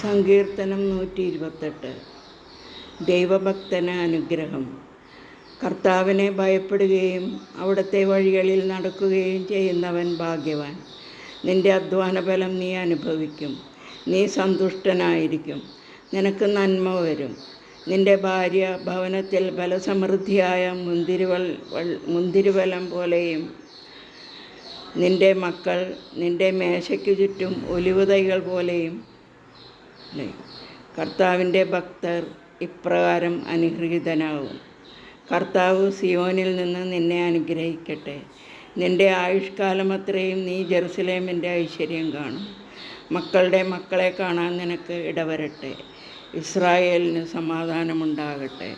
സങ്കീർത്തനം 128. ദൈവഭക്തന് അനുഗ്രഹം. കർത്താവിനെ ഭയപ്പെടുകയും അവിടുത്തെ വഴികളിൽ നടക്കുകയും ചെയ്യുന്നവൻ ഭാഗ്യവാൻ. നിൻ്റെ അധ്വാനഫലം നീ അനുഭവിക്കും. നീ സന്തുഷ്ടനായിരിക്കും. നിനക്ക് നന്മ വരും. നിൻ്റെ ഭാര്യ ഭവനത്തിൽ ബലസമൃദ്ധിയായ മുന്തിരിവലം പോലെയും നിൻ്റെ മക്കൾ നിൻ്റെ മേശയ്ക്കു ചുറ്റും ഒലിവുതൈകൾ പോലെയും. കർത്താവിൻ്റെ ഭക്തർ ഇപ്രകാരം അനുഗ്രഹീതനാകും. കർത്താവ് സിയോനിൽ നിന്ന് നിന്നെ അനുഗ്രഹിക്കട്ടെ. നിൻ്റെ ആയുഷ്കാലമത്രയും നീ ജെറുസലേമിൻ്റെ ഐശ്വര്യം കാണും. മക്കളുടെ മക്കളെ കാണാൻ നിനക്ക് ഇടവരട്ടെ. ഇസ്രായേലിന് സമാധാനമുണ്ടാകട്ടെ.